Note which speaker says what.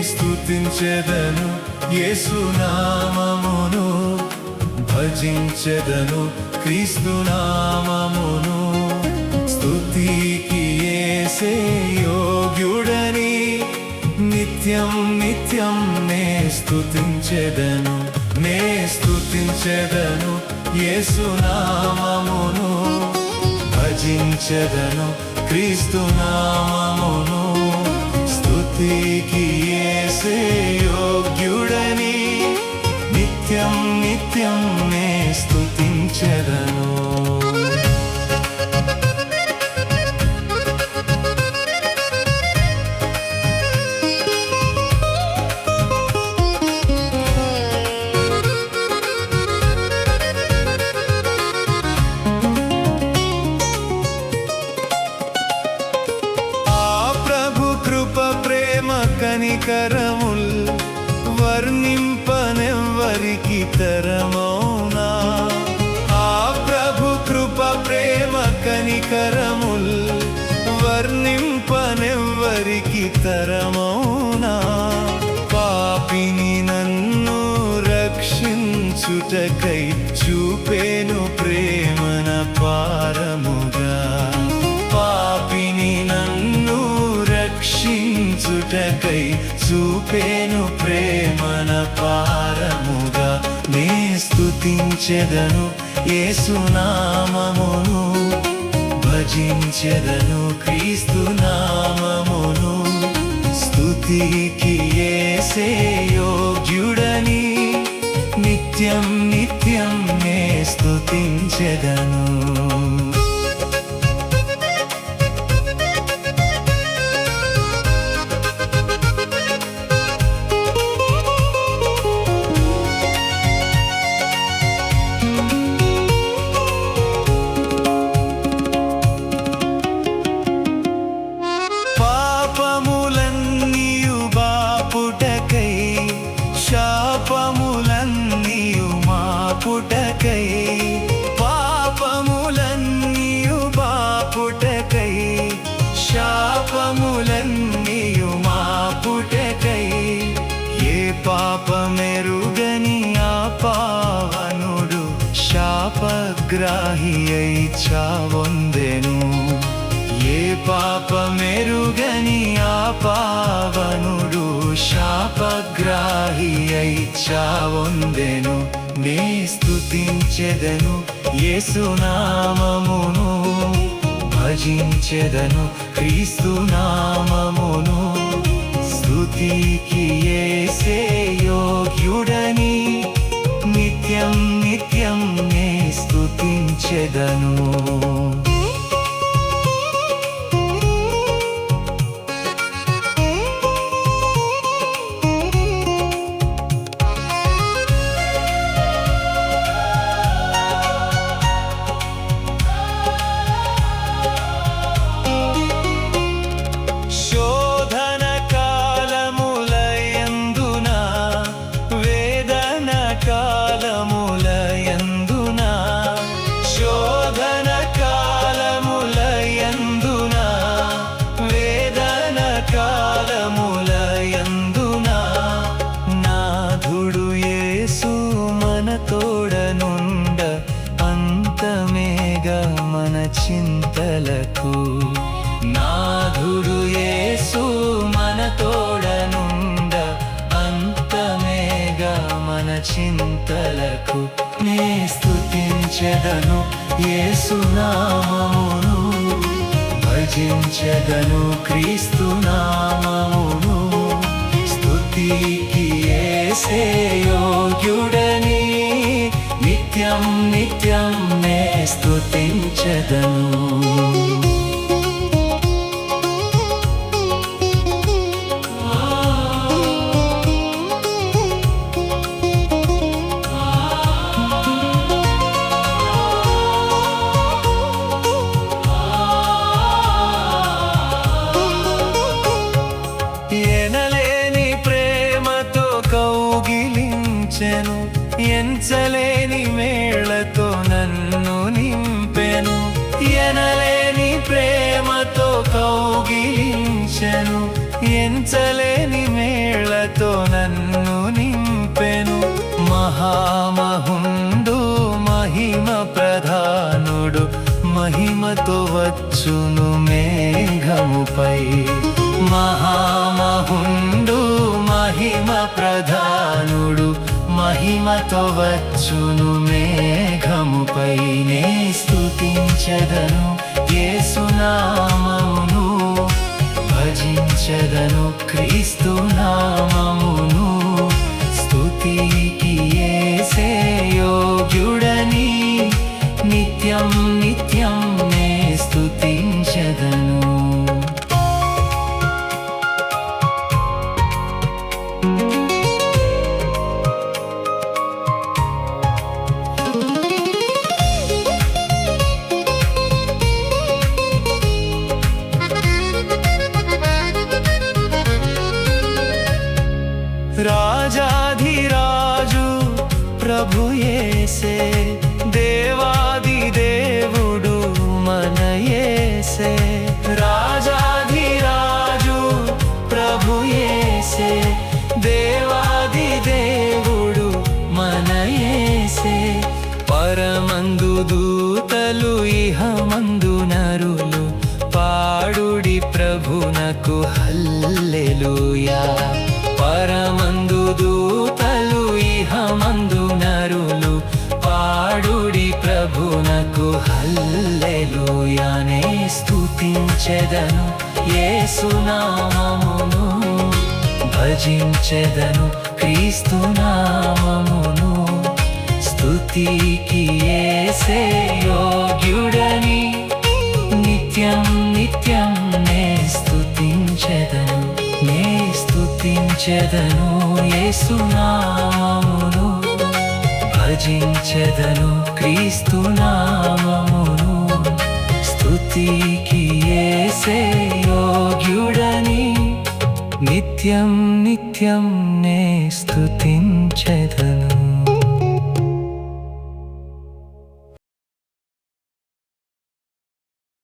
Speaker 1: స్తుతించెదను యేసు నామమును, భజించెదను క్రీస్తు నామమును. స్తుతికి యేసే యోగ్యుడని నిత్యం నిత్యం నే స్తుతించెదను. నే స్తుతించెదను యేసు నామమును, భజించెదను క్రీస్తు నామమును. స్తుతికి యేసే యోగ్యుడని నిత్యం నిత్యం నే స్తుతించెదను. కనికరముల్ వర్ణింపనెవ్వరికి తరమౌనా. ఆ ప్రభు కృప ప్రేమ కనికరముల్ వర్ణింపనెవ్వరికి తరమౌనా. పాపిని నన్ను రక్షించుటకై చూపేను ప్రేమన పారముగా. పాపిని నన్ను రక్షించుటకై చూపేను ప్రేమన పారముగా. నే స్తుతించెదను యేసు నామమును, భజించెదను క్రీస్తు నామమును. స్తుతికి యేసే యోగ్యుడని నిత్యం నిత్యం నే స్తుతించెదను. శాపములన్నీయు మాపుటకై, పాపములన్నీయు బాపుటకై, శాపములన్నీయు మాపుటకై. ఏ పాపమెరుగని ఆ పావనుడు శాపగ్రాహి అయి చావొందెను. ఏ పాపమెరుగని ఆ పావనుడు శాపగ్రాహి అయి చావొందెను. నే స్తుతించెదను యేసు నామమును, భజించెదను క్రీస్తు నామమును. స్తుతికి యేసే యోగ్యుడని నిత్యం నిత్యం నే స్తుతించెదను. నాథుడు యేసు మన తోడనుండ అంతమేగా మన చింతలకు. నాథుడు యేసు మన తోడనుండ అంతమేగా మన చింతలకు. నే స్తుతించెదను యేసు నామమును, భజించెదను క్రీస్తు నామమును. స్తుతికి యేసే యోగ్యుడని నిత్యం నిత్యం నే స్తుతించెదను. ఎనలేని ప్రేమతో కౌగిలించెను, ఎంచలేని మేళ్లతో నన్ను నింపెను. మహామహుండు మహిమ ప్రధానుడు, మహిమతో వచ్చును మేఘముపై. మహామహుండు మహిమ ప్రధానుడు, మహిమతో వచ్చును మేఘముపై. నే స్తుతించెదను యేసు నామమును, భజించెదను క్రీస్తు నామమును. స్తుతికి యేసే యోగ్యుడని, నిత్యం నిత్యం నే స్తుతించెదను. రాజాధిరాజు ప్రభు యేసే, దేవాది దేవుడు మన యేసే. రాజాధిరాజు ప్రభు యేసే, దేవాది దేవుడు మన యేసే. పరమందు దూతలు ఇహమందు నరులు, పాడుడి ప్రభునకు హల్లెలూయా. పరమందు దూతలు ఇహమందు నరులు, పాడుడి ప్రభునకు హల్లెలూయా. నే స్తుతించెదను యేసు నామమును, భజించెదను క్రీస్తు నామమును. స్తుతికి యేసే యోగ్యుడని, నిత్యం నిత్యం నే స్తుతించెదను. నే స్తుతించెదను యేసు నామమును, భజించెదను క్రీస్తు నామమును. స్తుతికి యేసే యోగ్యుడని, నిత్యం నిత్యం నే స్తుతించెదను.